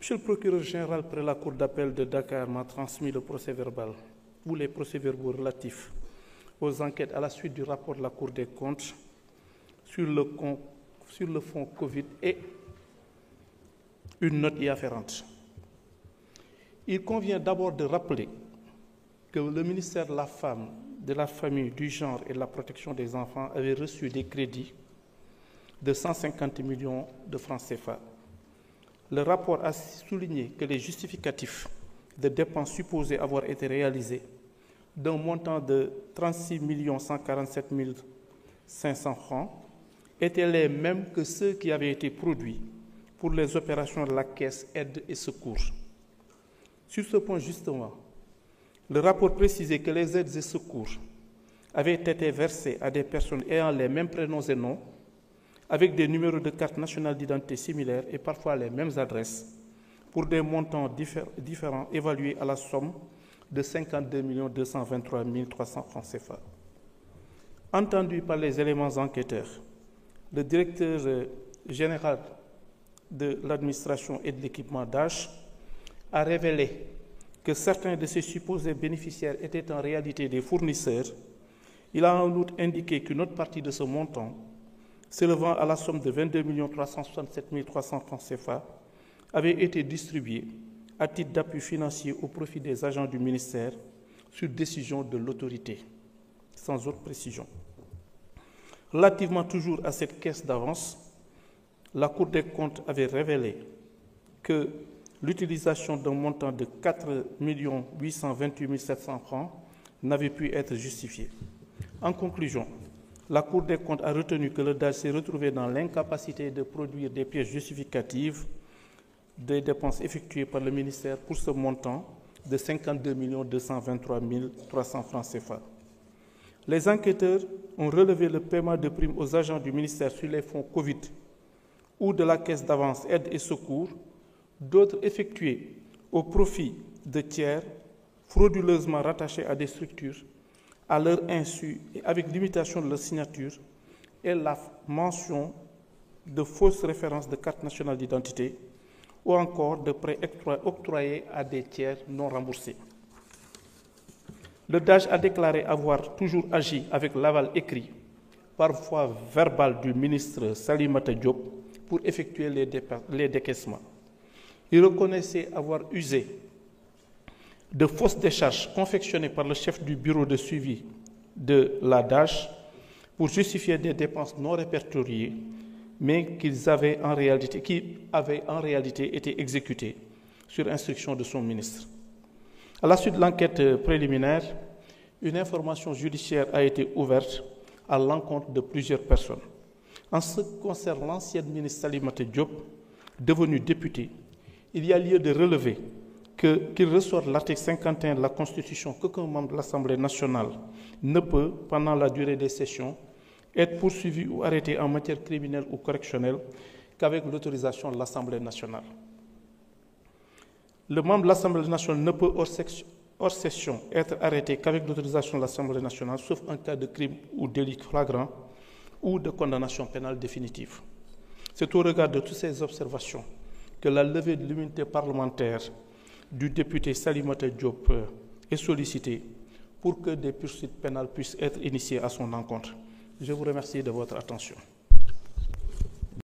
Monsieur le procureur général près la Cour d'appel de Dakar m'a transmis le procès-verbal ou les procès-verbaux relatifs aux enquêtes à la suite du rapport de la Cour des comptes sur le fonds Covid et une note y afférente. Il convient d'abord de rappeler que le ministère de la Femme, de la Famille, du Genre et de la Protection des enfants avait reçu des crédits de 150 millions de francs CFA. Le rapport a souligné que les justificatifs de dépenses supposées avoir été réalisés d'un montant de 36 147 500 francs étaient les mêmes que ceux qui avaient été produits pour les opérations de la Caisse Aide et Secours. Sur ce point justement, le rapport précisait que les aides et secours avaient été versés à des personnes ayant les mêmes prénoms et noms, avec des numéros de carte nationale d'identité similaires et parfois les mêmes adresses, pour des montants différents évalués à la somme de 52 223 300 francs CFA. Entendu par les éléments enquêteurs, le directeur général de l'administration et de l'équipement d'âge a révélé que certains de ces supposés bénéficiaires étaient en réalité des fournisseurs. Il a en outre indiqué qu'une autre partie de ce montant, s'élevant à la somme de 22 367 300 francs CFA, avait été distribuée à titre d'appui financier au profit des agents du ministère sur décision de l'autorité, sans autre précision. Relativement toujours à cette caisse d'avance, la Cour des comptes avait révélé que l'utilisation d'un montant de 4 828 700 francs n'avait pu être justifiée. En conclusion, la Cour des comptes a retenu que le DAGE s'est retrouvé dans l'incapacité de produire des pièces justificatives des dépenses effectuées par le ministère pour ce montant de 52 223 300 francs CFA. Les enquêteurs ont relevé le paiement de primes aux agents du ministère sur les fonds Covid ou de la Caisse d'avance aide et secours, d'autres effectués au profit de tiers frauduleusement rattachés à des structures à leur insu et avec limitation de leur signature et la mention de fausses références de carte nationale d'identité ou encore de prêts octroyés à des tiers non remboursés. Le DAGE a déclaré avoir toujours agi avec l'aval écrit, parfois verbal du ministre Salimata Diop, pour effectuer les décaissements. Il reconnaissait avoir usé de fausses décharges confectionnées par le chef du bureau de suivi de la DAGE pour justifier des dépenses non répertoriées, mais qui avaient en réalité été exécutées sur instruction de son ministre. À la suite de l'enquête préliminaire, une information judiciaire a été ouverte à l'encontre de plusieurs personnes. En ce qui concerne l'ancien ministre Salimata Diop, devenu député, il y a lieu de relever qu'il ressort de l'article 51 de la Constitution qu'aucun membre de l'Assemblée nationale ne peut, pendant la durée des sessions, être poursuivi ou arrêté en matière criminelle ou correctionnelle qu'avec l'autorisation de l'Assemblée nationale. Le membre de l'Assemblée nationale ne peut, hors session, être arrêté qu'avec l'autorisation de l'Assemblée nationale, sauf en cas de crime ou délit flagrant ou de condamnation pénale définitive. C'est au regard de toutes ces observations que la levée de l'immunité parlementaire du député Salimata Diop est sollicitée pour que des poursuites pénales puissent être initiées à son encontre. Je vous remercie de votre attention.